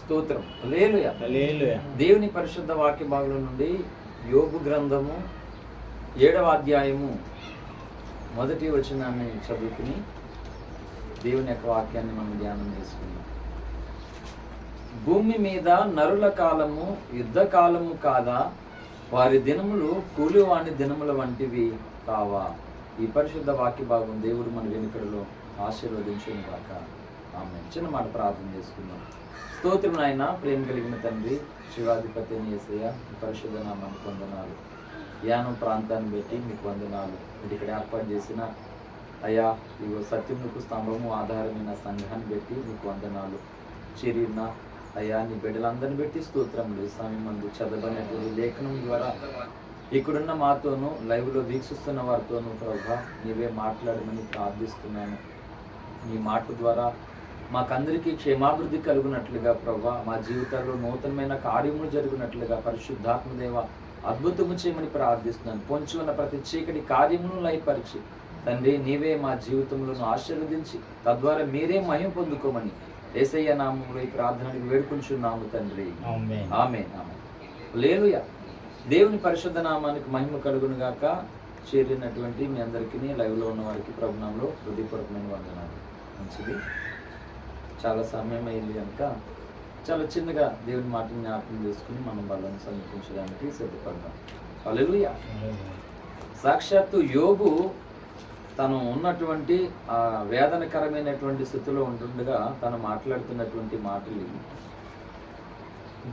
స్తోత్రం. హల్లెలూయా. హల్లెలూయా. దేవుని పరిశుద్ధ వాక్య భాగంలో నుండి యోబు గ్రంథము 7వ అధ్యాయము 1వ వచనాన్ని చదువుకుని దేవుని యొక్క వాక్యాన్ని మనం ధ్యానం చేసుకుందాం. భూమి మీద నరుల కాలము యుద్ధ కాలము కాదా, వారి దినములు కూలివాని దినముల వంటివి కావా. ఈ పరిశుద్ధ వాక్య భాగం దేవుడు మన వెనుకడలో ఆశీర్వదించును గాక. ఆమె చిన్న మాట ప్రార్థన చేసుకుందాం. స్తోత్రం నాయన, ప్రేమ కలిగిన తండ్రి, శివాధిపతి యేసయ్య, పరిశుద్ధ నామానికి వందనాలు. యానం ప్రాంతాన్ని బట్టి మీకు వందనాలు. మీరు ఇక్కడ ఏర్పాటు చేసిన అయ్యా ఇగో సత్యముకు స్తంభము ఆధారమైన సంఘాన్ని బట్టి మీకు వందనాలు. చేరిన అయ్యా నీ బిడ్డలందరిని బట్టి స్తోత్రములు. సమయం మందు చదవనటువంటి లేఖనం ద్వారా ఇక్కడున్న మాతోనూ లైవ్లో వీక్షిస్తున్న వారితోనూ ప్రభా నీవే మాట్లాడమని ప్రార్థిస్తున్నాను. నీ మాట ద్వారా మాకందరికీ క్షేమాభివృద్ధి కలుగునట్లుగా ప్రభా, మా జీవితాల్లో నూతనమైన కార్యములు జరుగునట్లుగా పరిశుద్ధాత్మదేవ అద్భుతము చేయమని ప్రార్థిస్తున్నాను. పొంచి ఉన్న ప్రతి చీకటి కార్యములను లయపరిచి తండ్రి నీవే మా జీవితంలో ఆశీర్వదించి తద్వారా మీరే మహిమ పొందుకోమని యేసయ్య నామములో ఈ ప్రార్థనకు వేడుకుంటున్నాము తండ్రి. ఆమేన్. ఆమేన్. హల్లెలూయా. దేవుని పరిశుద్ధ నామానికి మహిమ కలుగును గాక. చేరినటువంటి మీ అందరికీ లైవ్లో ఉన్న వారికి ప్రభునామంలో హృదయపూర్వకమైన వందనాలు. మంచిది, చాలా సమయం అయింది కనుక చాలా చిన్నగా దేవుని మాటని జ్ఞాపకం చేసుకుని మనం బలం సమర్పించడానికి సిద్ధపడదాం. హల్లెలూయా. సాక్షాత్తు యోబు తను ఉన్నటువంటి ఆ వేదనకరమైనటువంటి స్థితిలో ఉంటుండగా తను మాట్లాడుతున్నటువంటి మాటలు ఇవి.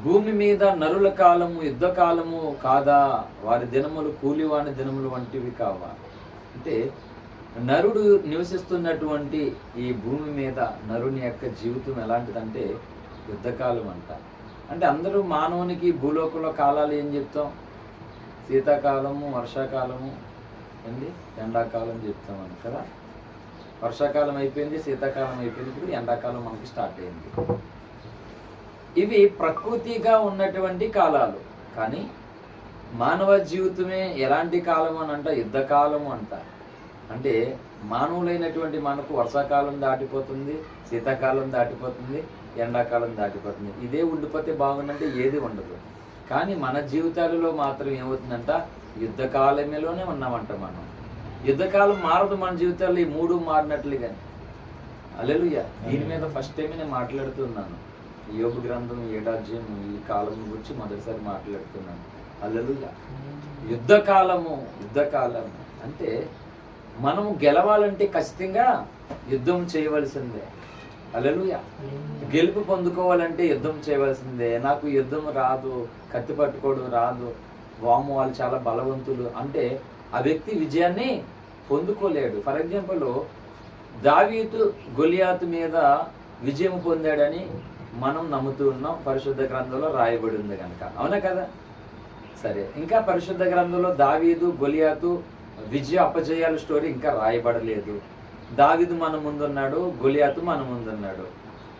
భూమి మీద నరుల కాలము యుద్ధ కాలము కాదా, వారి దినములు కూలివాని దినములు వంటివి కావా. అంటే నరుడు నివసిస్తున్నటువంటి ఈ భూమి మీద నరుని యొక్క జీవితం ఎలాంటిదంటే యుద్ధకాలం అంట. అంటే అందరూ మానవునికి భూలోకంలో కాలాలు ఏం చెప్తాం? శీతాకాలము, వర్షాకాలము, అండి ఎండాకాలం చెప్తామని కదా. వర్షాకాలం అయిపోయింది, శీతాకాలం అయిపోయింది, ఇప్పుడు ఎండాకాలం మనకి స్టార్ట్ అయింది. ఇవి ప్రకృతిగా ఉన్నటువంటి కాలాలు. కానీ మానవ జీవితమే ఎలాంటి కాలం అని అంట? యుద్ధకాలము అంట. అంటే మానవులైనటువంటి మనకు వర్షాకాలం దాటిపోతుంది, శీతాకాలం దాటిపోతుంది, ఎండాకాలం దాటిపోతుంది. ఇదే ఉండిపోతే బాగుందంటే ఏది ఉండదు. కానీ మన జీవితాలలో మాత్రం ఏమవుతుందంట? యుద్ధకాలమేలోనే ఉన్నామంట మనం. యుద్ధకాలం మారదు మన జీవితాల్లో, ఈ మూడు మారినట్లుగానే. హల్లెలూయా. దీని మీద ఫస్ట్ టైం నేను మాట్లాడుతున్నాను. యోబు గ్రంథం 7వ అధ్యాయం ఈ కాలం గురించి మొదటిసారి మాట్లాడుతున్నాను. హల్లెలూయా. యుద్ధకాలము అంటే మనము గెలవాలంటే ఖచ్చితంగా యుద్ధం చేయవలసిందే. హల్లెలూయా. గెలుపు పొందుకోవాలంటే యుద్ధం చేయవలసిందే. నాకు యుద్ధం రాదు, కత్తి పట్టుకోవడం రాదు, వాము వాళ్ళు చాలా బలవంతులు అంటే ఆ వ్యక్తి విజయాన్ని పొందుకోలేడు. ఫర్ ఎగ్జాంపుల్, దావీదు గొలియాతు మీద విజయం పొందాడని మనం నమ్ముతూ ఉన్నాం. పరిశుద్ధ గ్రంథంలో రాయబడి ఉంది కనుక, అవునా కదా? సరే, ఇంకా పరిశుద్ధ గ్రంథంలో దావీదు గొలియాతు విజయ అపజయాల స్టోరీ ఇంకా రాయబడలేదు. దావీదు మన ముందున్నాడు, గొలియాతు మన ముందున్నాడు.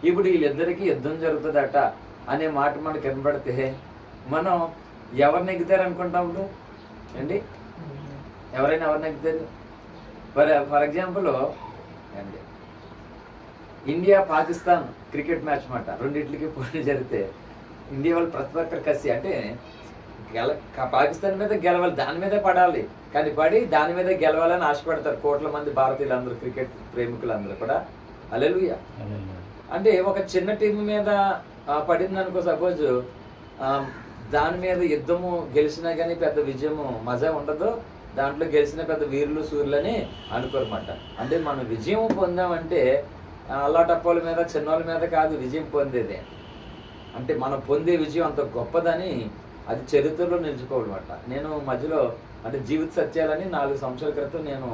ఇప్పుడు వీళ్ళిద్దరికీ యుద్ధం జరుగుతుందట అనే మాట మనకు కనబడితే మనం ఎవరు నెగ్గుతారు అనుకుంటాం? ఇప్పుడు అండి ఎవరైనా ఎవరు నెగ్గుతారు? ఫర్ ఎగ్జాంపుల్ అండి, ఇండియా పాకిస్తాన్ క్రికెట్ మ్యాచ్ మాట, రెండింటికి పోటీ జరిగితే ఇండియా వాళ్ళు ప్రతి ఒక్కరు కసి అంటే పాకిస్తాన్ మీద గెలవాలి, దాని మీదే పడాలి. కానీ పడి దాని మీద గెలవాలని ఆశపడతారు కోట్ల మంది భారతీయులందరూ, క్రికెట్ ప్రేమికులందరూ కూడా. హల్లెలూయా. అంటే ఒక చిన్న టీం మీద పడింది అనుకో, సపోజ్ దాని మీద యుద్ధము గెలిచినా కానీ పెద్ద విజయము మజా ఉండదు, దాంట్లో గెలిచిన పెద్ద వీరులు సూర్యులని అనుకోరమాట. అంటే మనం విజయం పొందామంటే అల్లాటప్పల మీద చిన్నోళ్ళ మీద కాదు విజయం పొందేదే. అంటే మనం పొందే విజయం అంత గొప్పదని అది చరిత్రలో నిలిచిపోవడమాట. నేను మధ్యలో అంటే జీవిత సత్యాలని 4 సంవత్సరాల క్రితం నేను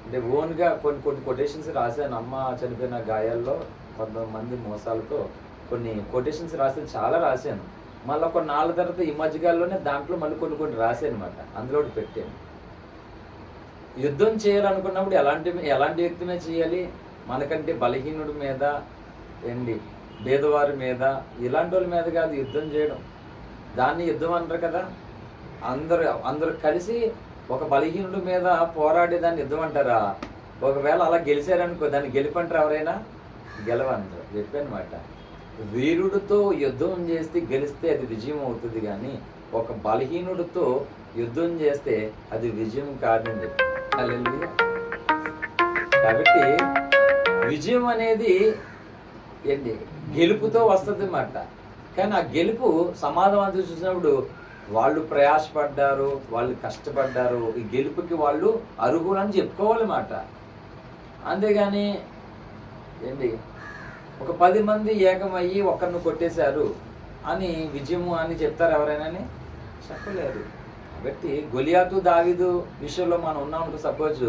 అంటే ఓన్గా కొన్ని కొటేషన్స్ రాశాను. అమ్మ చనిపోయిన గాయాల్లో కొంతమంది మోసాలతో కొన్ని కొటేషన్స్ రాశాను, చాలా రాశాను. మళ్ళీ కొన్ని 4 తర్వాత ఈ మధ్యకాలంలోనే దాంట్లో మళ్ళీ కొన్ని రాశాను అనమాట. అందులో పెట్టాను. యుద్ధం చేయాలనుకున్నప్పుడు ఎలాంటి వ్యక్తినే చేయాలి? మనకంటే బలహీనుడి మీద, ఏంటి పేదవారి మీద, ఇలాంటి వాళ్ళ మీద కాదు యుద్ధం చేయడం. దాన్ని యుద్ధం అంటారు కదా. అందరూ కలిసి ఒక బలహీనుడి మీద పోరాడే దాన్ని యుద్ధం అంటారా? ఒకవేళ అలా గెలిచారనుకో దాన్ని గెలిపంటారు ఎవరైనా? గెలవంటారు. చెప్పానమాట. వీరుడితో యుద్ధం చేస్తే గెలిస్తే అది విజయం అవుతుంది, కానీ ఒక బలహీనుడితో యుద్ధం చేస్తే అది విజయం కాదండి. హల్లెలూయా. కాబట్టి విజయం అనేది ఏంటి, గెలుపుతో వస్తుంది అన్నమాట. కానీ ఆ గెలుపు సమాధానం చూసినప్పుడు వాళ్ళు ప్రయాసపడ్డారు, వాళ్ళు కష్టపడ్డారు, ఈ గెలుపుకి వాళ్ళు అర్హులని చెప్పుకోవాలన్నమాట. అంతేగాని ఏంటి, ఒక 10 మంది ఏకమయ్యి ఒకరిని కొట్టేశారు అని విజయము అని చెప్తారు ఎవరైనా? చెప్పలేరు. కాబట్టి గొలియాతు దావీదు విషయంలో మనం ఉన్నామంటే, సపోజ్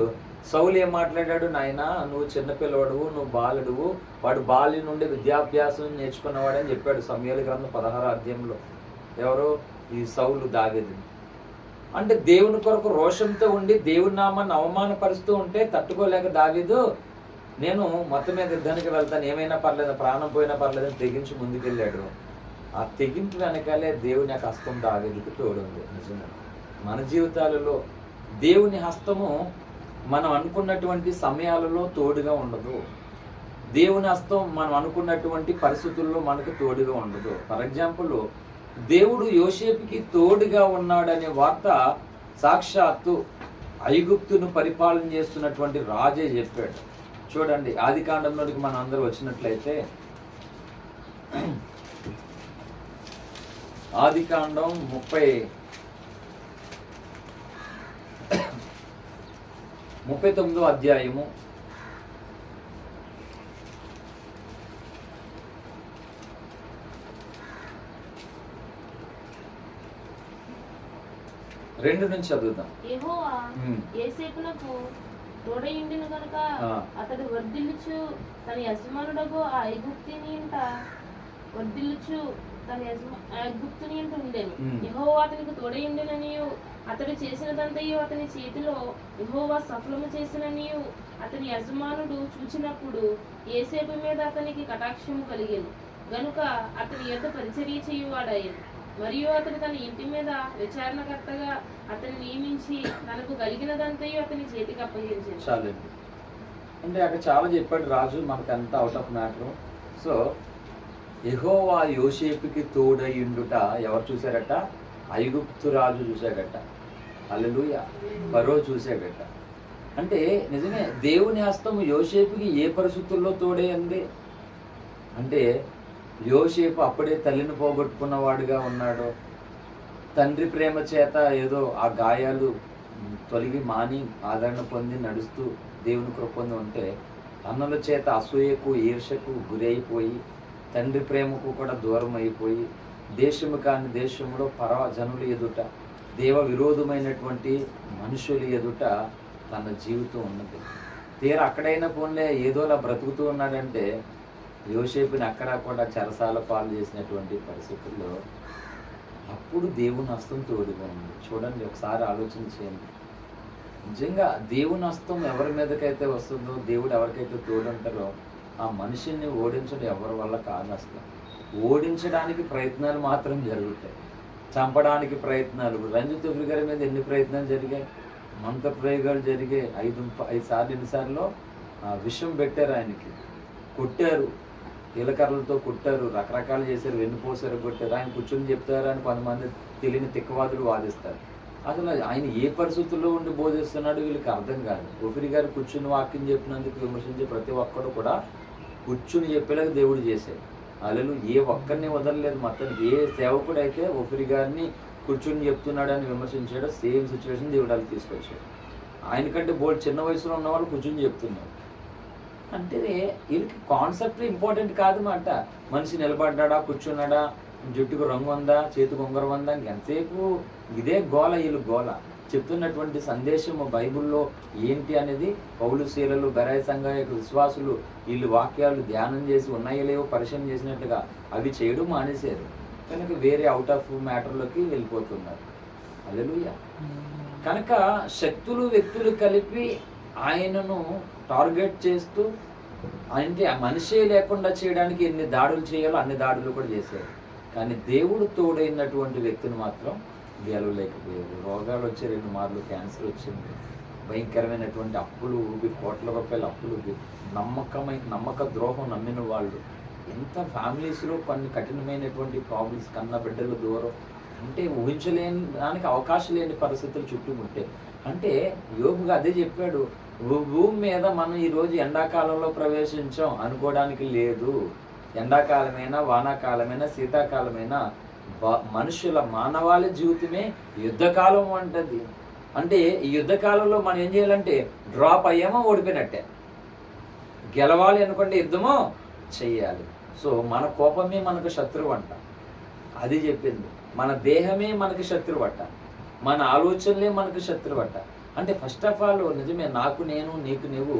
సౌలు ఏం మాట్లాడాడు, నాయన నువ్వు చిన్నపిల్లవాడువు, నువ్వు బాలుడువు, వాడు బాల్యం నుండి విద్యాభ్యాసం నేర్చుకున్నవాడు అని చెప్పాడు సమూయేలు గ్రంథం 16వ అధ్యాయంలో. ఎవరు? ఈ సౌలు దావీదు. అంటే దేవుని కొరకు రోషంతో ఉండి దేవుని నామాన్ని అవమానపరుస్తూ ఉంటే తట్టుకోలేక దావీదు, నేను మొత్తం మీద యుద్ధానికి వెళ్తాను, ఏమైనా పర్లేదు, ప్రాణం పోయినా పర్లేదు అని తెగించి ముందుకెళ్ళాడు. ఆ తెగింపు వెనకాలే దేవుని యొక్క హస్తం దావీదుకి తోడుంది. నిజంగా మన జీవితాలలో దేవుని హస్తము మనం అనుకున్నటువంటి సమయాలలో తోడుగా ఉండదు. దేవుని హస్తం మనం అనుకున్నటువంటి పరిస్థితుల్లో మనకు తోడుగా ఉండదు. ఫర్ ఎగ్జాంపుల్, దేవుడు యోసేపుకి తోడుగా ఉన్నాడనే వార్త సాక్షాత్తు ఐగుప్తును పరిపాలన చేస్తున్నటువంటి రాజే చెప్పాడు. చూడండి, ఆది కాండంలోనికి మనం అందరూ వచ్చినట్లయితే, ఆది కాండం 39వ అధ్యాయము 2 నుంచి చదువుదాం. యెహోవా యోసేపునకు తోడయుండెను గనుక అతడు వర్ధిల్లుచు తన యజమానుడగు ఆ ఐగుప్తుని ఇంట వర్ధిల్లుచు తన ఐగుప్తుని ఇంట ఉండెను. యెహోవా అతనికి తోడయుండెననియు అతడు చేసినదంతయు అతని చేతిలో యెహోవా సఫలము చేసిననియు అతని యజమానుడు చూచినప్పుడు యోసేపు మీద అతనికి కటాక్షము కలిగెను గనుక అతని యొద్ద పరిచర్య చేయువాడాయెను. మరియు అతడు తన ఇంటి మీద విచారణకర్తగా అతన్ని నియమించి తనకు కలిగినదంతయు అతని చేతికి అప్పగించాడు. చాలండి. అంటే అక్కడ చాలా చెప్పాడు రాజు, మనకు అంతా అవుట్ ఆఫ్ మ్యాటర్. సో యెహోవా యోసేపుకి తోడయుండుట ఎవరు చూశారట? ఐగుప్తు రాజు చూశాడట. హల్లెలూయా. ఫరో చూశాడట. అంటే నిజమే, దేవుని హస్తం యోసేపుకి ఏ పరిస్థితుల్లో తోడే అంది అంటే, యోసేపు అప్పుడే తల్లిని పోగొట్టుకున్నవాడుగా ఉన్నాడు. తండ్రి ప్రేమ చేత ఏదో ఆ గాయాలు తొలగి మాని ఆదరణ పొంది నడుస్తూ దేవుని కృప పొంది ఉంటే, అన్నల చేత అసూయకు ఈర్షకు గురైపోయి తండ్రి ప్రేమకు కూడా దూరం అయిపోయి దేశము కాని దేశంలో జనుల ఎదుట, దేవ విరోధమైనటువంటి మనుషుల ఎదుట తన జీవితం ఉన్నది. తీరా అక్కడైనా పోన్లే ఏదోలా బ్రతుకుతూ ఉన్నాడంటే, యోసేపుని అక్కడ కూడా చెరసాల పాలు చేసినటువంటి పరిస్థితుల్లో అప్పుడు దేవుని హస్తం తోడుగా ఉంది. చూడండి, ఒకసారి ఆలోచన చేయండి. నిజంగా దేవుని హస్తం ఎవరి మీదకైతే వస్తుందో, దేవుడు ఎవరికైతే తోడుంటారో ఆ మనిషిని ఓడించడం ఎవరి వల్ల కాదు. అసలు ఓడించడానికి ప్రయత్నాలు మాత్రం జరుగుతాయి, చంపడానికి ప్రయత్నాలు. రంజిత్ ఉఫ్రి గారి మీద ఎన్ని ప్రయత్నాలు జరిగాయి, మంత్ర ప్రయోగాలు జరిగాయి. 5 సార్లు ఎన్నిసార్లు విషం పెట్టారు, ఆయనకి కొట్టారు, కీలకర్రలతో కొట్టారు, రకరకాలు చేశారు, వెన్నుపోసారు, కొట్టారు. ఆయన కూర్చొని చెప్తారు అని కొంతమంది తెలియని తిక్కవాదులు వాదిస్తారు. అసలు ఆయన ఏ పరిస్థితుల్లో ఉండి బోధిస్తున్నాడు వీళ్ళకి అర్థం కాదు. ఉఫ్రి గారు కూర్చుని వాక్యం చెప్పినందుకు విమర్శించే ప్రతి ఒక్కడు కూడా కూర్చుని చెప్పేలాగా దేవుడు చేశాడు. అలలు ఏ ఒక్కరిని వదలలేదు. మొత్తానికి ఏ సేవకుడు అయితే ఉఫ్రి గారిని కూర్చుని చెప్తున్నాడని విమర్శించాడో సేమ్ సిచ్యువేషన్ దేవుడు వాళ్ళకి తీసుకొచ్చాడు. ఆయనకంటే బోల్డ్ చిన్న వయసులో ఉన్నవాళ్ళు కూర్చుని చెప్తున్నారు. అంటే వీళ్ళకి కాన్సెప్ట్ ఇంపార్టెంట్ కాదన్నమాట. మనిషి నిలబడ్డా, కూర్చున్నాడా, జుట్టుకు రంగు ఉందా, చేతికి ఉంగరం ఉందా, ఎంతసేపు ఇదే గోల. వీళ్ళు గోల చెప్తున్నటువంటి సందేశం బైబిల్లో ఏంటి అనేది పౌలు శీలలు, బెరాయి సంఘ విశ్వాసులు వీళ్ళు వాక్యాలు ధ్యానం చేసి ఉన్నాయో లేవో పరిశీలన చేసినట్టుగా అవి చేయడం మానేశారు. కనుక వేరే అవుట్ ఆఫ్ మ్యాటర్లోకి వెళ్ళిపోతున్నారు. హల్లెలూయా. కనుక శక్తులు వ్యక్తులు కలిపి ఆయనను టార్గెట్ చేస్తూ అంటే ఆ మనిషే లేకుండా చేయడానికి ఎన్ని దాడులు చేయాలో అన్ని దాడులు కూడా చేశారు. కానీ దేవుడు తోడైనటువంటి వ్యక్తిని మాత్రం గెలవలేకపోయారు. రోగాలు వచ్చి 2 మార్లు క్యాన్సర్ వచ్చింది, భయంకరమైనటువంటి అప్పులు ఊపి, కోట్ల రూపాయల అప్పులు ఊపి, నమ్మక ద్రోహం నమ్మిన వాళ్ళు ఎంత ఫ్యామిలీస్లో కొన్ని కఠినమైనటువంటి ప్రాబ్లమ్స్, కన్న బిడ్డలు దూరం, అంటే ఊహించలేని దానికి అవకాశం లేని పరిస్థితులు చుట్టుముట్టే. అంటే యోబుగా అదే చెప్పాడు, భూమి మీద మనం ఈరోజు ఎండాకాలంలో ప్రవేశించాం అనుకోవడానికి లేదు. ఎండాకాలమైనా, వానాకాలమైనా, శీతాకాలమైనా మనుషుల మానవాళి జీవితమే యుద్ధకాలం అంటది. అంటే ఈ యుద్ధకాలంలో మనం ఏం చేయాలంటే డ్రాప్ అయ్యామో ఓడిపోయినట్టే. గెలవాలి అనుకోండి యుద్ధమో చెయ్యాలి. సో మన కోపమే మనకు శత్రువు అంట, అది చెప్పింది. మన దేహమే మనకు శత్రువు అట్ట, మన ఆలోచనలే మనకు శత్రువు అట్ట. అంటే ఫస్ట్ ఆఫ్ ఆల్ నిజమే, నాకు నేను, నీకు నువ్వు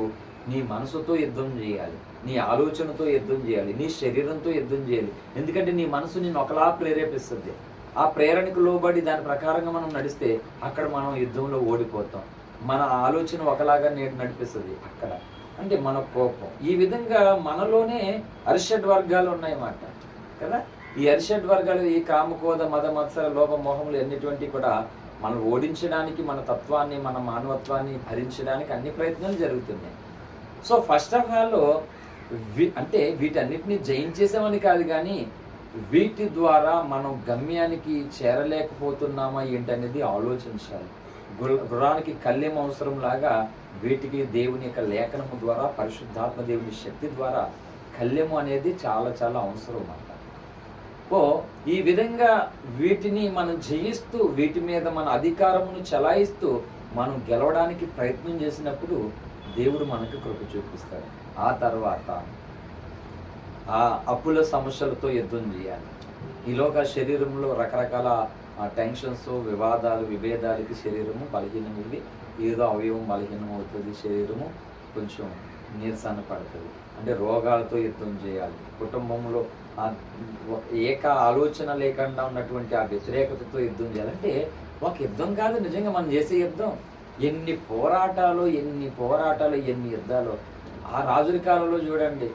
నీ మనసుతో యుద్ధం చేయాలి, నీ ఆలోచనతో యుద్ధం చేయాలి, నీ శరీరంతో యుద్ధం చేయాలి. ఎందుకంటే నీ మనసు నిన్ను ఒకలా ప్రేరేపిస్తుంది. ఆ ప్రేరణకు లోబడి దాని ప్రకారంగా మనం నడిస్తే అక్కడ మనం యుద్ధంలో ఓడిపోతాం. మన ఆలోచన ఒకలాగా నడిపిస్తుంది అక్కడ, అంటే మన కోపం. ఈ విధంగా మనలోనే అరిషడ్ వర్గాలు ఉన్నాయన్నమాట కదా. ఈ అరిషడ్ వర్గాలు, ఈ కామకోద మద మత్సర లోభ మోహములు అన్నిటువంటి కూడా మనం ఓడించడానికి, మన తత్వాన్ని, మన మానవత్వాన్ని భరించడానికి అన్ని ప్రయత్నాలు జరుగుతున్నాయి. సో ఫస్ట్ ఆఫ్ ఆల్ అంటే వీటన్నిటిని జయించేసామని కాదు, కానీ వీటి ద్వారా మనం గమ్యానికి చేరలేకపోతున్నామా ఏంటనేది ఆలోచించాలి. గుర్రానికి కళ్ళెం అవసరం లాగా వీటికి దేవుని యొక్క లేఖనము ద్వారా, పరిశుద్ధాత్మ దేవుని శక్తి ద్వారా కళ్ళెము అనేది చాలా చాలా అవసరం అన్నమాట. ఈ విధంగా వీటిని మనం జయిస్తూ, వీటి మీద మన అధికారమును చలాయిస్తూ మనం గెలవడానికి ప్రయత్నం చేసినప్పుడు దేవుడు మనకు కృప చూపిస్తాడు. ఆ తర్వాత ఆ అప్పుల సమస్యలతో యుద్ధం చేయాలి. ఈలోగా శరీరంలో రకరకాల టెన్షన్స్, వివాదాలు, విభేదాలకి శరీరము బలహీనమైంది, ఏదో అవయవం బలహీనం అవుతుంది, శరీరము కొంచెం నీరసన పడుతుంది. అంటే రోగాలతో యుద్ధం చేయాలి. కుటుంబంలో ఏక ఆలోచన లేకుండా ఉన్నటువంటి ఆ వ్యతిరేకతతో యుద్ధం చేయాలంటే ఒక యుద్ధం కాదు నిజంగా మనం చేసే యుద్ధం. ఎన్ని పోరాటాలు, ఎన్ని యుద్ధాలు. ఆ రాజుల కాలంలో చూడండి,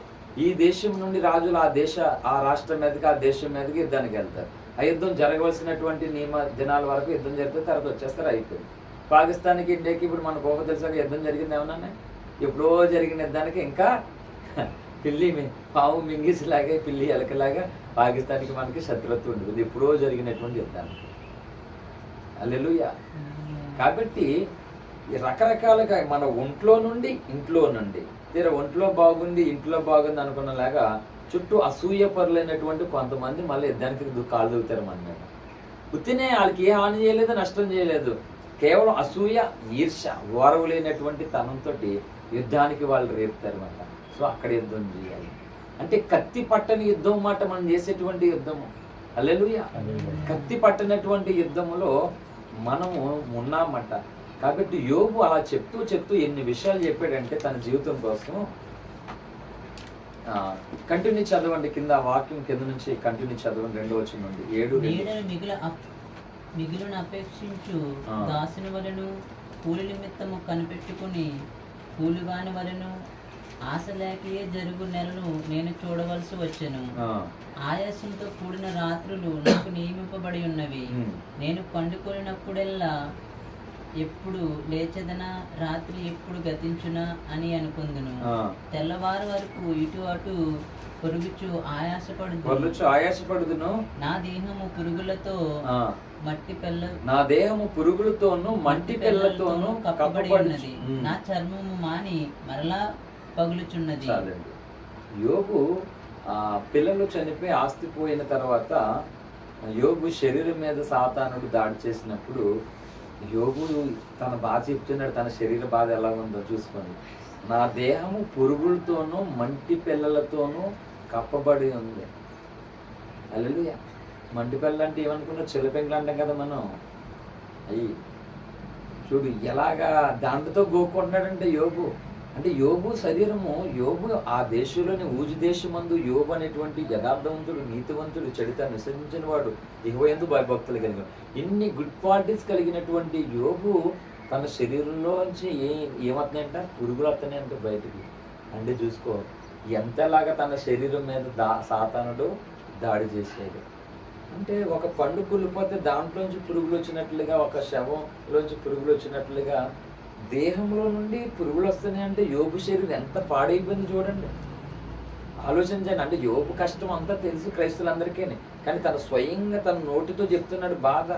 ఈ దేశం నుండి రాజులు ఆ రాష్ట్రం మీదకి, ఆ దేశం మీదకి యుద్ధానికి వెళ్తారు. ఆ యుద్ధం జరగవలసినటువంటి దినాల వరకు యుద్ధం జరిగితే తర్వాత వచ్చేస్తారు, అయిపోయింది. పాకిస్తాన్కి, ఇండియాకి ఇప్పుడు మనకు ఒక తెలుసాక యుద్ధం జరిగింది ఏమన్నా? ఎప్పుడో జరిగిన యుద్ధానికి ఇంకా పిల్లి పావు మింగిసిలాగా, పిల్లి ఎలకలాగా పాకిస్తాన్కి మనకి శత్రుత్వం ఉంటుంది ఎప్పుడో జరిగినటువంటి యుద్ధానికి. హల్లెలూయా. కాబట్టి రకరకాలుగా మన ఇంట్లో నుండి తీరా ఒంట్లో బాగుంది, ఇంట్లో బాగుంది అనుకున్నలాగా చుట్టూ అసూయ పరులైనటువంటి కొంతమంది మళ్ళీ యుద్ధానికి కాలు దూగుతారు మన మీద. ఉత్తినే వాళ్ళకి ఏ హాని చేయలేదు, నష్టం చేయలేదు, కేవలం అసూయ, ఈర్ష, ఓరవలేనటువంటి తనంతో యుద్ధానికి వాళ్ళు రేపుతారు అన్నమాట. సో అక్కడ యుద్ధం చేయాలి. అంటే కత్తి పట్టని యుద్ధం మాట మనం చేసేటువంటి యుద్ధము. హల్లెలూయా. కత్తి పట్టనటువంటి యుద్ధములో మనము ఉన్నామట. కాబట్టి యోబు అలా చెప్తూ ఎన్ని విషయాలు చెప్పాడంటే తన జీవితం కోసం. కంటిన్యూ చదవండి, కింద వాక్యం కింద నుంచి కంటిన్యూ చదవండి. 2వ వచనం నుండి 7. మిగులును అపేక్షించు దాసుని వలెను, కూలి నిమిత్తము కనిపెట్టుకుని కూలివాని వలెను ఆశ లేకయే జరుగు నెలను నేను చూడవలసి వచ్చెను. ఆయాసంతో కూడిన రాత్రులు నాకు నియమింపబడి ఉన్నవి. నేను పండుకొనినప్పుడెల్లా ఎప్పుడు లేచదనా, రాత్రి ఎప్పుడు గతించునా అని అనుకుందును. తెల్లవారు వరకు ఇటు అటు పొరుగుచు ఆయాసపడుదును. నా దేహము పురుగులతో మట్టి పెళ్ళతోను కప్పబడి ఉన్నది. నా చర్మము మాని మరలా పగులుచున్నది. యోబు పిల్లలు చనిపోయి ఆస్తి పోయిన తర్వాత యోబు శరీరం మీద సాతానుడు దాడి చేసినప్పుడు యోబు తన బాధ చెప్తున్నాడు. తన శరీర బాధ ఎలా ఉందో చూసుకొని, నా దేహము పురుగులతోనూ మంటి పిల్లలతోనూ కప్పబడి ఉంది. హల్లెలూయా. మంటి పిల్లలు అంటే ఏమనుకున్నా, చిలపెంగులు అంటాం కదా మనం. అయ్యి చూడు ఎలాగా దాంట్లో గోక్కుంటున్నాడంటే యోబు. అంటే యోబు శరీరము, యోబు ఆ దేశంలోని ఊజు దేశమందు యోబు అనేటువంటి యథార్థవంతుడు, నీతివంతుడు, చెడుతాన్ని విసర్జించిన వాడు, ఇహోయందు భయభక్తులు కలిగిన, ఇన్ని గుడ్ క్వాలిటీస్ కలిగినటువంటి యోబు తన శరీరంలోంచి ఏమవుతున్నాయంట? పురుగులు వస్తున్నాయంట బయటికి. అంటే చూసుకో ఎంతలాగా తన శరీరం మీద సాతానుడు దాడి చేసేది. అంటే ఒక పండు కుళ్ళిపోతే దాంట్లోంచి పురుగులు వచ్చినట్లుగా, ఒక శవంలోంచి పురుగులు వచ్చినట్లుగా దేహంలో నుండి పురుగులు వస్తున్నాయి. అంటే యోబు శరీరం ఎంత పాడైపోయింది చూడండి. ఆలోచించండి. అంటే యోబు కష్టం అంతా తెలుసు క్రైస్తవులందరికీ, కానీ తన స్వయంగా తన నోటితో చెప్తున్నాడు బాధ.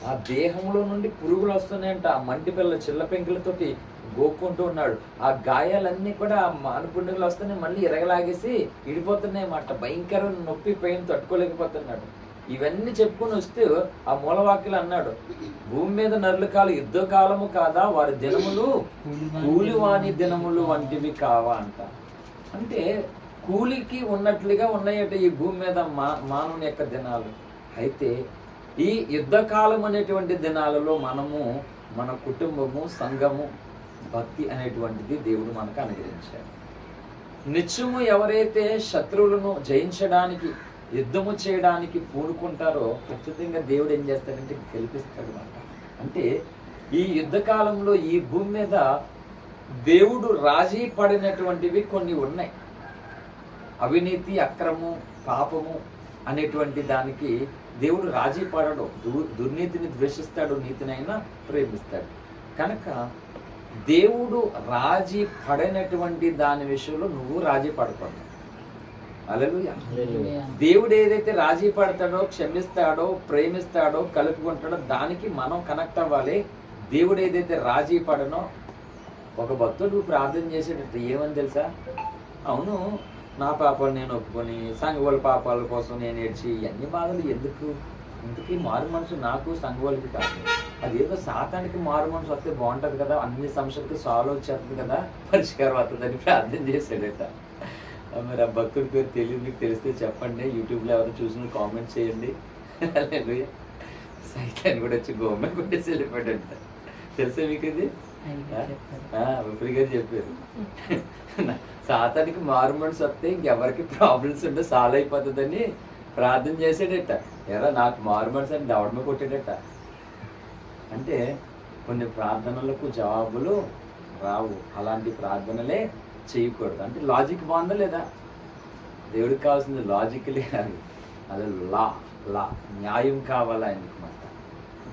ఆ దేహంలో నుండి పురుగులు వస్తున్నాయంట, ఆ మంటి పిల్లల చిల్ల పెంకులతోటి గోక్కుంటూ ఉన్నాడు. ఆ గాయాలన్నీ కూడా ఆ మానుపుండుగులు వస్తున్నాయి, మళ్ళీ ఎరగలాగేసి ఇడిపోతున్నాయి అన్నమాట. భయంకరమైన నొప్పి పెయిన్ తట్టుకోలేకపోతున్నాడు. ఇవన్నీ చెప్పుకొని వస్తూ ఆ మూలవాక్యలు అన్నాడు, భూమి మీద నరుల కాలం యుద్ధ కాలము కాదా, వారి దినములు కూలివాని దినములు వంటివి కావా అంట. అంటే కూలికి ఉన్నట్లుగా ఉన్నాయట ఈ భూమి మీద మానవుని యొక్క దినాలు. అయితే ఈ యుద్ధకాలం అనేటువంటి దినాలలో మనము, మన కుటుంబము, సంఘము, భక్తి అనేటువంటిది దేవుడు మనకు అనుగ్రహించాడు. నిత్యము ఎవరైతే శత్రువులను జయించడానికి, యుద్ధము చేయడానికి పూనుకుంటారో ఖచ్చితంగా దేవుడు ఏం చేస్తాడంటే గెలిపిస్తాడు అన్నమాట. అంటే ఈ యుద్ధకాలంలో ఈ భూమి మీద దేవుడు రాజీ పడినటువంటివి కొన్ని ఉన్నాయి. అవినీతి, అక్రమము, పాపము అనేటువంటి దానికి దేవుడు రాజీ పడడు. దుర్నీతిని ద్వేషిస్తాడు, నీతినైనా ప్రేమిస్తాడు. కనుక దేవుడు రాజీ పడినటువంటి దాని విషయంలో నువ్వు రాజీ పడకూడదు. హల్లెలూయా. దేవుడు ఏదైతే రాజీ పడతాడో, క్షమిస్తాడో, ప్రేమిస్తాడో, కలుపుకుంటాడో దానికి మనం కనెక్ట్ అవ్వాలి. దేవుడు ఏదైతే రాజీ పడనో, ఒక భక్తుడు ప్రార్థన చేసేటట్టు ఏమని తెలుసా, అవును నా పాపాలు నేను ఒప్పుకొని సంఘవాళ్ళ పాపాల కోసం నేను ఏడ్చి అన్ని బాధలు ఎందుకు, ఇంతకీ మారు మనసు నాకు సంఘవాళ్ళకి కాదు, అదేదో సాతానికి మారు మనసు వస్తే బాగుంటుంది కదా, అన్ని సమస్యలకి సాల్వ్ వచ్చేస్తుంది కదా, పరిష్కారం అవుతుందని ప్రార్థన చేశాడట. మరి ఆ భక్తుడి పేరు తెలియదు, మీకు తెలిస్తే చెప్పండి, యూట్యూబ్లో ఎవరు చూసిన కామెంట్ చేయండి. సైతాన్ని కూడా వచ్చి గవర్నమెంట్ కొట్టేసి వెళ్ళిపోయాడంట. తెలుసా మీకు ఇది? విపుల్ గారు చెప్పారు, సాతానికి మారు మనసు వస్తే ఇంకెవరికి ప్రాబ్లమ్స్ ఉంటే సాల్వ్ అయిపోతుందని ప్రార్థన చేసాడట. ఎరా నాకు మారు మనసు అని దవడమే కొట్టాడట. అంటే కొన్ని ప్రార్థనలకు జవాబులు రావు, అలాంటి ప్రార్థనలే చేయకూడదు. అంటే లాజిక్ బాగుందా లేదా? దేవుడికి కావాల్సింది లాజికలే కాదు, అది లా న్యాయం కావాలా ఆయనకి మాట.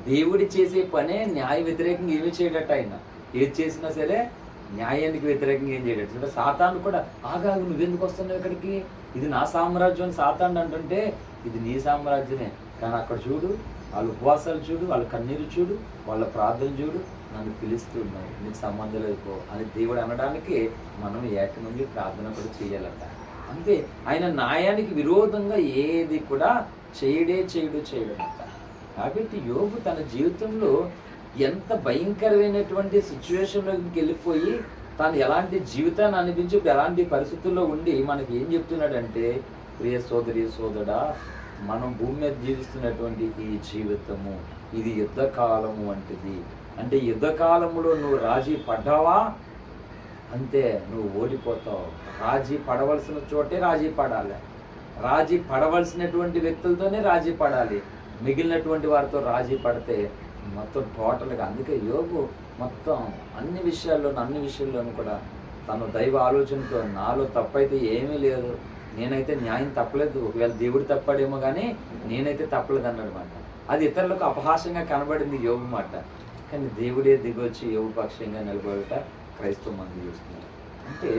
దేవుడి చేసే పనే న్యాయ వ్యతిరేకంగా ఏమి చేయడట. ఆయన ఏది చేసినా సరే న్యాయానికి వ్యతిరేకంగా ఏం చేయడట. అంటే సాతాను కూడా ఆగా నువ్వెందుకు వస్తున్నావు ఇక్కడికి, ఇది నా సామ్రాజ్యం అని సాతాను అంటుంటే ఇది నీ సామ్రాజ్యమే. కానీ అక్కడ చూడు, వాళ్ళ ఉపవాసాలు చూడు, వాళ్ళ కన్నీరు చూడు, వాళ్ళ ప్రార్థన చూడు, నన్ను పిలుస్తున్నావు, నీకు సంబంధం లేదు అని దేవుడు అనడానికి మనం ఏకమంది ప్రార్థన కూడా చేయాలట. అంతే, ఆయన న్యాయానికి విరోధంగా ఏది కూడా చేయడట. కాబట్టి యోబు తన జీవితంలో ఎంత భయంకరమైనటువంటి సిచ్యువేషన్లోకి వెళ్ళిపోయి తాను ఎలాంటి జీవితాన్ని అనిపించి ఎలాంటి పరిస్థితుల్లో ఉండి మనకి ఏం చెప్తున్నాడంటే, ప్రియ సోదరి సోదరుడా, మనం భూమి మీద జీవిస్తున్నటువంటి ఈ జీవితము ఇది యుద్ధకాలము వంటిది. అంటే యుద్ధకాలములో నువ్వు రాజీ పడ్డావా అంతే, నువ్వు ఓడిపోతావు. రాజీ పడవలసిన చోటే రాజీ పడాలి, రాజీ పడవలసినటువంటి వ్యక్తులతోనే రాజీ పడాలి. మిగిలినటువంటి వారితో రాజీ పడితే మొత్తం టోటల్గా. అందుకే యోబు మొత్తం అన్ని విషయాల్లోనూ కూడా తను దైవ ఆలోచనతో నాలో తప్పైతే ఏమీ లేదు, నేనైతే న్యాయం తప్పలేదు, ఒకవేళ దేవుడు తప్పాడేమో కానీ నేనైతే తప్పలేదు అన్నమాట. అది ఇతరులకు అపహాస్యంగా కనబడింది యోబు మాట. కానీ దేవుడే దిగొచ్చి యోబు పక్షంగా నిలబడట క్రైస్తవ మంది చూస్తున్నారు. అంటే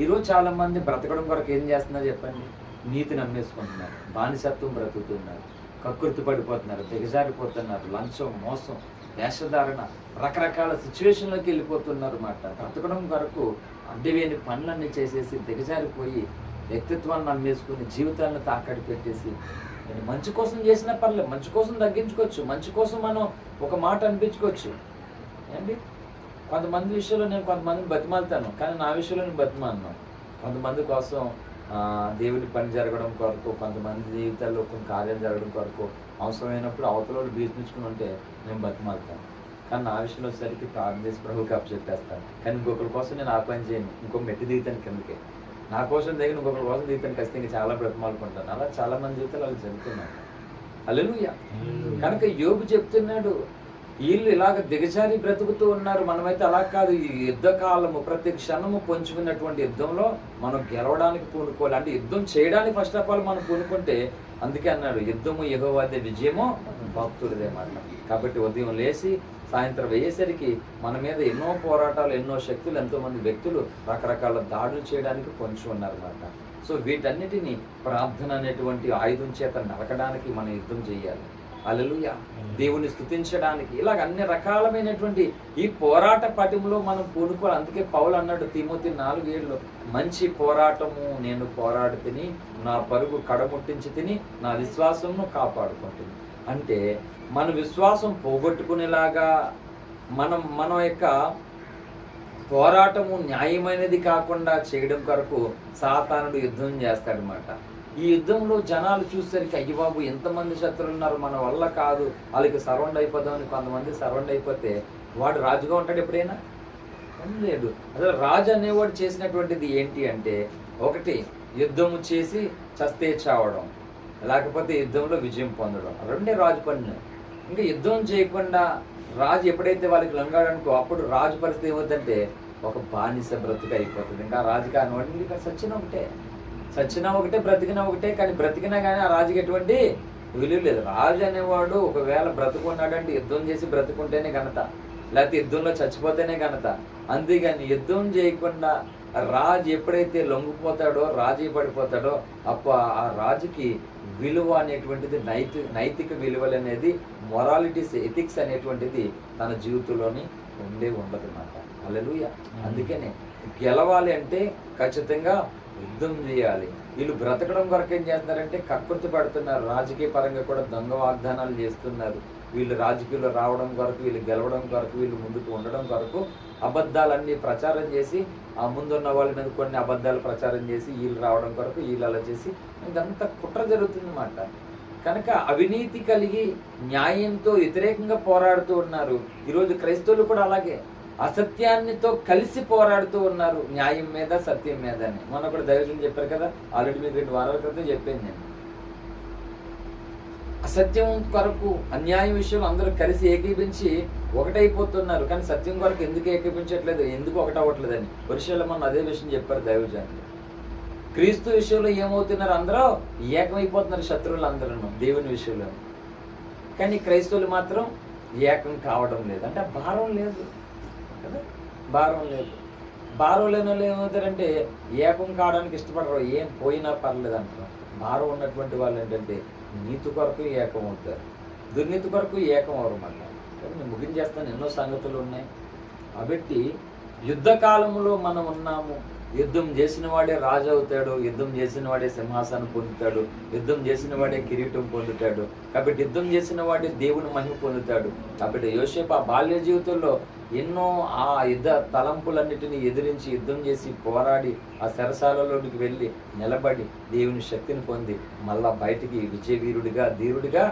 ఈరోజు చాలా మంది బ్రతకడం కొరకు ఏం చేస్తున్నారు చెప్పండి, నీతిని నమ్మేసుకుంటున్నారు, బానిసత్వం బ్రతుకుతున్నారు, కక్కుర్తి పడిపోతున్నారు, దిగజారిపోతున్నారు, లంచం, మోసం, వేషధారణ, రకరకాల సిచ్యువేషన్లోకి వెళ్ళిపోతున్నారు అన్నమాట. బ్రతకడం కొరకు అడ్డవేని పనులన్నీ చేసేసి దిగజారిపోయి వ్యక్తిత్వాన్ని నమ్మేసుకుని జీవితాలను తాకడి పెట్టేసి, మంచి కోసం చేసినా పర్లేదు, మంచి కోసం తగ్గించుకోవచ్చు, మంచి కోసం మనం ఒక మాట అనిపించుకోవచ్చు ఏంటి. కొంతమంది విషయంలో నేను కొంతమందిని బతిమాలుతాను, కానీ నా విషయంలో నేను బతిమాలను. కొంతమంది కోసం దేవుడి పని జరగడం కొరకు, కొంతమంది జీవితాల్లో కొన్ని కార్యాలు జరగడం కొరకు అవసరమైనప్పుడు అవతల వాళ్ళు బీర్పించుకుని ఉంటే నేను బతిమాలుతాను. కానీ నా విషయంలో వచ్చేసరికి ప్రార్థన ప్రభుకి అప్పచెప్పేస్తాను. కానీ ఇంకొకరి కోసం నేను ఆ పని చేయను, ఇంకొక మెట్టి దిగుతాను కిందకి. నా కోసం దగ్గర ఇంకొకరి కోసం దిగుతాను, ఖచ్చితంగా చాలా బ్రతిమాలుకుంటాను. అలా చాలా మంది జీవితాలు అలా జరుగుతున్నాయి. హల్లెలూయా. కనుక యోబు చెప్తున్నాడు, వీళ్ళు ఇలాగ దిగజారి బ్రతుకుతూ ఉన్నారు, మనమైతే అలా కాదు. ఈ యుద్ధ కాలము ప్రతి క్షణము పొంచుకున్నటువంటి యుద్ధంలో మనం గెలవడానికి పూనుకోవాలి. అంటే యుద్ధం చేయడానికి ఫస్ట్ ఆఫ్ ఆల్ మనం పూనుకుంటే, అందుకే అన్నాడు యుద్ధము యెహోవాదే, విజయము భక్తుడిదే మాట. కాబట్టి ఉదయం లేచి సాయంత్రం వేయేసరికి మన మీద ఎన్నో పోరాటాలు, ఎన్నో శక్తులు, ఎంతోమంది వ్యక్తులు రకరకాల దాడులు చేయడానికి పొంచి ఉన్నారన్నమాట. సో వీటన్నిటిని ప్రార్థన అనేటువంటి ఆయుధం చేత నరకడానికి మనం యుద్ధం చేయాలి. హల్లెలూయా. దేవుని స్తుతించడానికి ఇలాగ అన్ని రకాలమైనటువంటి ఈ పోరాట పటిమలో మనం పూనుకోవాలి. అందుకే పౌలు అన్నాడు తిమోతి 4:7 మంచి పోరాటము నేను పోరాడి తిని నా పరుగు కడముట్టించి తిని నా విశ్వాసమును కాపాడుకుంటుంది. అంటే మన విశ్వాసం పోగొట్టుకునేలాగా మన యొక్క పోరాటము న్యాయమైనది కాకుండా చేయడం కొరకు సాతానుడు యుద్ధం చేస్తాడనమాట. ఈ యుద్ధంలో జనాలు చూసేసరికి అయ్యి బాబు ఎంతమంది శత్రువులు ఉన్నారు, మన వల్ల కాదు, వాళ్ళకి సరౌండ్ అయిపోదామని కొంతమంది సరౌండ్ అయిపోతే వాడు రాజుగా ఉంటాడు ఎప్పుడైనా? లేదు. అసలు రాజు అనేవాడు చేసినటువంటిది ఏంటి అంటే, ఒకటి యుద్ధము చేసి చస్తే చావడం, లేకపోతే యుద్ధంలో విజయం పొందడం, రెండే రాజు పని. ఇంకా యుద్ధం చేయకుండా రాజు ఎప్పుడైతే వాళ్ళకి లొంగాడనుకో అప్పుడు రాజు పరిస్థితి ఏమవుతుందంటే ఒక బానిస బ్రతుకు అయిపోతుంది. ఇంకా రాజు కానివాడు ఇక్కడ చచ్చినా ఒకటే బ్రతికినా ఒకటే. కానీ బ్రతికినా కానీ ఆ రాజుకి ఎటువంటి విలువ లేదు. రాజు అనేవాడు ఒకవేళ బ్రతుకున్నాడంటే యుద్ధం చేసి బ్రతుకుంటేనే ఘనత, లేకపోతే యుద్ధంలో చచ్చిపోతేనే ఘనత. అంతేగాని యుద్ధం చేయకుండా రాజు ఎప్పుడైతే లొంగిపోతాడో, రాజీ పడిపోతాడో అప్పుడు ఆ రాజుకి విలువ అనేటువంటిది, నైతిక విలువలు అనేది, మొరాలిటీస్, ఎథిక్స్ అనేటువంటిది తన జీవితంలోని ఉండదు అన్నమాట. హల్లెలూయా. అందుకనే గెలవాలి అంటే ఖచ్చితంగా యుద్ధం చేయాలి. వీళ్ళు బ్రతకడం కొరకు ఏం చేస్తున్నారంటే కకృతి పడుతున్నారు. రాజకీయ పరంగా కూడా దొంగ వాగ్దానాలు చేస్తున్నారు. వీళ్ళు రాజకీయాల్లో రావడం కొరకు, వీళ్ళు గెలవడం కొరకు, వీళ్ళు ముందుకు ఉండడం కొరకు అబద్ధాలన్నీ ప్రచారం చేసి, ఆ ముందున్న వాళ్ళ మీద కొన్ని అబద్ధాలు ప్రచారం చేసి వీళ్ళు రావడం కొరకు వీళ్ళు అలా చేసి ఇదంతా కుట్ర జరుగుతుంది అన్నమాట. కనుక అవినీతి కలిగి న్యాయంతో వ్యతిరేకంగా పోరాడుతూ ఉన్నారు. ఈరోజు క్రైస్తవులు కూడా అలాగే అసత్యాన్నితో కలిసి పోరాడుతూ ఉన్నారు, న్యాయం మీద సత్యం మీద అని. మొన్న కూడా దైవజనులు చెప్పారు కదా, ఆల్రెడీ మీకు 2 వారాల క్రితం చెప్పాను నేను. అసత్యం కొరకు, అన్యాయం విషయంలో అందరూ కలిసి ఏకీపించి ఒకటైపోతున్నారు. కానీ సత్యం కొరకు ఎందుకు ఏకీపించట్లేదు, ఎందుకు ఒకటవ్వట్లేదని విషయంలో మొన్న అదే విషయం చెప్పారు దైవజనులు. క్రీస్తు విషయంలో ఏమవుతున్నారు, అందరూ ఏకమైపోతున్నారు శత్రువులు అందరూ దేవుని విషయంలో. కానీ క్రైస్తవులు మాత్రం ఏకం కావడం లేదు. అంటే భారం లేదు కదా, భారం లేదు. భారం లేని వాళ్ళు ఏమవుతారంటే ఏకం కావడానికి ఇష్టపడరు, ఏం పోయినా పర్లేదు అంటారు. భారం ఉన్నటువంటి వాళ్ళు ఏంటంటే నీతి కొరకు ఏకం అవుతారు, దుర్నీతి కొరకు ఏకం అవరు అన్నమాట. నేను ముగించేస్తాను, ఎన్నో సంగతులు ఉన్నాయి. కాబట్టి యుద్ధకాలంలో మనం ఉన్నాము. యుద్ధం చేసిన వాడే రాజు అవుతాడు, యుద్ధం చేసిన వాడే సింహాసనం పొందుతాడు, యుద్ధం చేసిన వాడే కిరీటం పొందుతాడు. కాబట్టి యుద్ధం చేసిన వాడే దేవుని మహిమ పొందుతాడు. కాబట్టి యోసేపు ఆ బాల్య జీవితంలో ఎన్నో ఆ యుద్ధ తలంపులన్నిటిని ఎదిరించి యుద్ధం చేసి పోరాడి ఆ చెరసాలలోనికి వెళ్ళి నిలబడి దేవుని శక్తిని పొంది మళ్ళా బయటికి విజయవీరుడిగా, ధీరుడిగా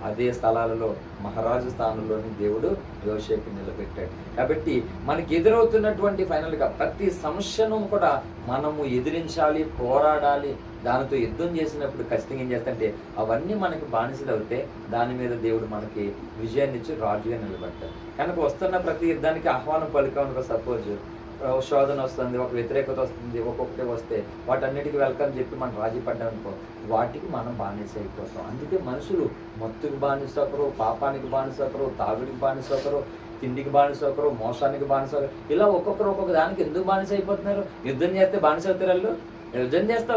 అదే స్థలాలలో మహారాజు స్థానంలోని దేవుడు యోసేపు నిలబెట్టాడు. కాబట్టి మనకి ఎదురవుతున్నటువంటి ఫైనల్గా ప్రతి సమస్యను కూడా మనము ఎదిరించాలి, పోరాడాలి. దానితో యుద్ధం చేసినప్పుడు ఖచ్చితంగా ఏం చేస్తాంటే అవన్నీ మనకి బానిసలు అవుతే దాని మీద దేవుడు మనకి విజయాన్ని ఇచ్చి రాజుగా నిలబెట్టాడు. కనుక వస్తున్న ప్రతి యుద్ధానికి ఆహ్వానం పలికామనుకో, సపోజ్ శోధన వస్తుంది, ఒక వ్యతిరేకత వస్తుంది, ఒక్కొక్కటి వస్తే వాటన్నిటికీ వెల్కమ్ చెప్పి మనం రాజీ పడ్డాం అనుకో, వాటికి మనం బానిస అయిపోతాం. అందుకే మనుషులు మత్తుకు బానిస ఒకరు, పాపానికి బానిస ఒకరు, తాగుడికి బానిస ఒకరు, తిండికి బానిస ఒకరు, మోసానికి బానిస ఒకరు, ఇలా ఒక్కొక్కరు ఒక్కొక్క దానికి ఎందుకు బానిస అయిపోతున్నారు? యుద్ధం చేస్తే బానిస అవుతారు వాళ్ళు. యుద్ధం చేస్తే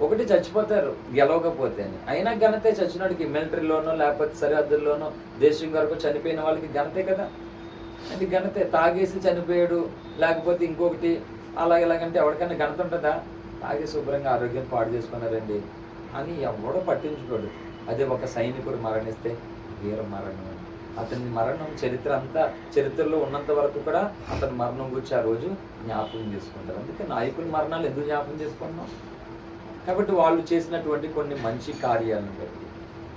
ఒకటి చచ్చిపోతారు గెలవకపోతే అని. అయినా ఘనతే చచ్చినోడికి, మిలిటరీలోనో లేకపోతే సరిహద్దుల్లోనో దేశం వరకు చనిపోయిన వాళ్ళకి ఘనతే కదా. అది ఘనతే. తాగేసి చనిపోయాడు లేకపోతే ఇంకొకటి అలాగంటే ఎవరికైనా ఘనత ఉంటుందా? తాగే శుభ్రంగా ఆరోగ్యం పాడు చేసుకున్నారండి అని ఎవడో పట్టించుకోడు. అదే ఒక సైనికుడు మరణిస్తే వీర మరణం, అతని మరణం చరిత్రలో ఉన్నంత వరకు కూడా అతని మరణం గురించి ఆ రోజు జ్ఞాపకం చేసుకుంటారు. అందుకే నాయకుల మరణాలు ఎందుకు జ్ఞాపకం చేసుకుంటున్నాం? కాబట్టి వాళ్ళు చేసినటువంటి కొన్ని మంచి కార్యాలను బట్టి.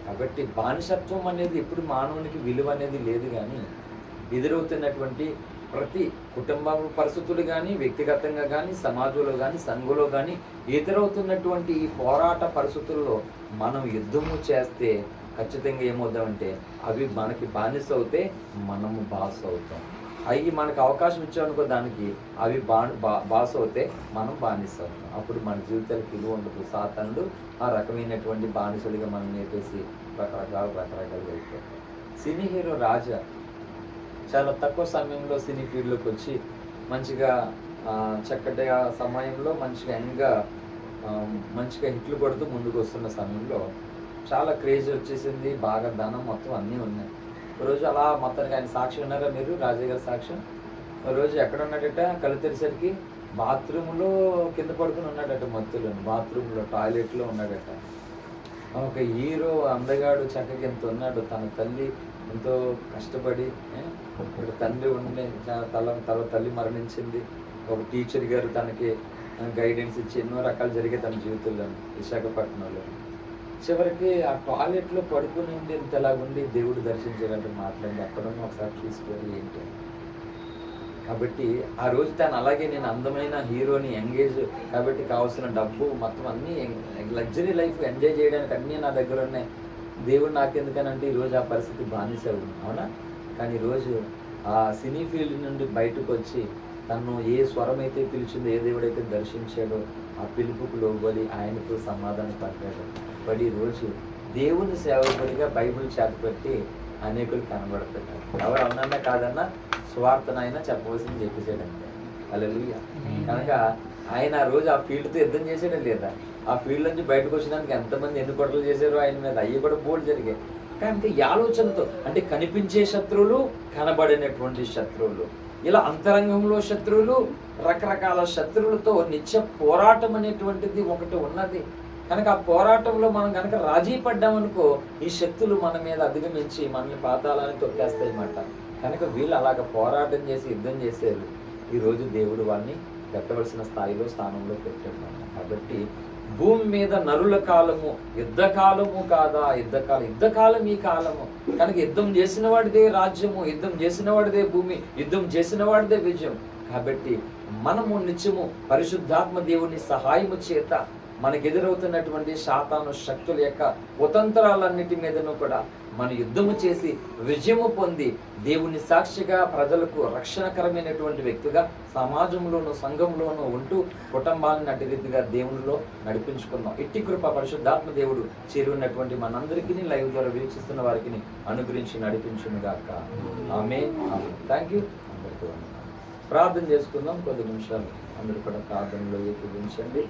కాబట్టి బానిసత్వం అనేది ఎప్పుడు మానవునికి విలువ అనేది లేదు. కానీ ఎదురవుతున్నటువంటి ప్రతి కుటుంబ పరిస్థితులు కానీ, వ్యక్తిగతంగా కానీ, సమాజంలో కానీ, సంఘంలో కానీ ఎదురవుతున్నటువంటి ఈ పోరాట పరిస్థితుల్లో మనం యుద్ధము చేస్తే ఖచ్చితంగా ఏమవుతామంటే అవి మనకి బానిస అవుతే మనము బాస్ అవుతాం. అవి మనకు అవకాశం ఇచ్చామనుకో దానికి, అవి బాస్ అవుతే మనం బానిస అవుతాం. అప్పుడు మన జీవితాలకు విలువ ఉండదు. సాతానుడు ఆ రకమైనటువంటి బానిసలుగా మనం నేపేసి రకరకాలుగా అయిపోతాం. సినీ హీరో రాజా చాలా తక్కువ సమయంలో సినీ ఫీల్డ్లోకి వచ్చి మంచిగా చక్కటి సమయంలో మంచిగా యంగ్గా మంచిగా హిట్లు కొడుతూ ముందుకు వస్తున్న సమయంలో చాలా క్రేజ్ వచ్చేసింది, బాగా ధనం మొత్తం అన్నీ ఉన్నాయి. ఒకరోజు అలా మొత్తానికి ఆయన సాక్షి ఉన్నారా మీరు, రాజయ్య గారి సాక్ష్యం? ఒకరోజు ఎక్కడ ఉన్నాడట, కళ్ళు తెరిసరికి బాత్రూంలో కింద పడుకుని ఉన్నాడట, మత్తులో బాత్రూంలో టాయిలెట్లో ఉన్నాడట. ఒక హీరో అందగాడు చక్కగా ఎంత ఉన్నాడు, తన తల్లి ఎంతో కష్టపడి ఇప్పుడు తండ్రి ఉండే తర్వాత తల్లి మరణించింది, ఒక టీచర్ గారు తనకి గైడెన్స్ ఇచ్చి ఎన్నో రకాలు జరిగాయి తన జీవితంలో విశాఖపట్నంలో. చివరికి ఆ టాయిలెట్లో పడుకుని ఉండి ఇంతలాగుండి దేవుడు దర్శించాలంటే మాట్లాడి ఎక్కడున్నా ఒకసారి చూసుకోవాలి ఏంటి. కాబట్టి ఆ రోజు తను అలాగే నేను అందమైన హీరోని ఎంగేజ్ కాబట్టి కావాల్సిన డబ్బు మొత్తం అన్నీ లగ్జరీ లైఫ్ ఎంజాయ్ చేయడానికి అన్నీ నా దగ్గర ఉన్నాయి, దేవుడు నాకెందుకనంటే ఈరోజు ఆ పరిస్థితి బానిసవు అవునా. కానీ ఈరోజు ఆ సినీ ఫీల్డ్ నుండి బయటకు వచ్చి తను ఏ స్వరం అయితే పిలిచిందో, ఏ దేవుడైతే దర్శించాడో ఆ పిలుపుకు లోబడి ఆయనకు సమాధానం పడ్డాడు. బడి ఈరోజు దేవుని సేవకుడిగా బైబిల్ చేతపెట్టి అనేకులు కనబడుతున్నారు. ఎవరు అవునన్నా కాదన్నా స్వార్థనైనా చెప్పవలసింది చెప్పేసాడంటే హల్లెలూయా. కనుక ఆయన ఆ రోజు ఆ ఫీల్డ్తో యుద్ధం చేసాడా లేదా, ఆ ఫీల్డ్ నుంచి బయటకు వచ్చినానికి ఎంతమంది ఎన్ని కొట్టలు చేశారు ఆయన మీద, అవి కూడా బోల్డ్ జరిగాయి. కానీ ఈ ఆలోచనతో అంటే కనిపించే శత్రువులు, కనబడినటువంటి శత్రువులు, ఇలా అంతరంగంలో శత్రువులు, రకరకాల శత్రువులతో నిత్య పోరాటం అనేటువంటిది ఒకటి ఉన్నది. కనుక ఆ పోరాటంలో మనం కనుక రాజీ పడ్డామనుకో ఈ శక్తులు మన మీద అధిగమించి మనల్ని పాతాళాన్ని తొక్కేస్తాయి అన్నమాట. కనుక వీళ్ళు అలాగ పోరాటం చేసి యుద్ధం చేసేది ఈరోజు దేవుడు వాళ్ళని పెట్టవలసిన స్థాయిలో స్థానంలో పెట్టాడు. కాబట్టి భూమి మీద నరుల కాలము యుద్ధకాలము కాదా, యుద్ధకాలం ఈ కాలము. కనుక యుద్ధం చేసిన వాడిదే రాజ్యము, యుద్ధం చేసిన వాడిదే భూమి, యుద్ధం చేసిన వాడిదే విజయం. కాబట్టి మనము నిత్యము పరిశుద్ధాత్మ దేవుని సహాయము చేత మనకు ఎదురవుతున్నటువంటి సాతాను శక్తుల యొక్క కుతంత్రాలన్నిటి మీదను కూడా మన యుద్ధము చేసి విజయము పొంది దేవుని సాక్షిగా ప్రజలకు రక్షణకరమైనటువంటి వ్యక్తిగా సమాజంలోను సంఘంలోనూ ఉంటూ కుటుంబాన్ని అటు రీతిగా దేవునిలో నడిపించుకుందాం. ఇట్టి కృప పరిశుద్ధాత్మ దేవుడు చేరున్నటువంటి మనందరికీ లైవ్ ద్వారా వీక్షిస్తున్న వారికి అనుగ్రహించి నడిపించునుగాక. ఆమేన్. Thank you. అందరికీ ప్రార్థన చేసుకుందాం. కొద్ది నిమిషాలు అందరూ కూడా ప్రార్థనలో ఏకీభవించండి.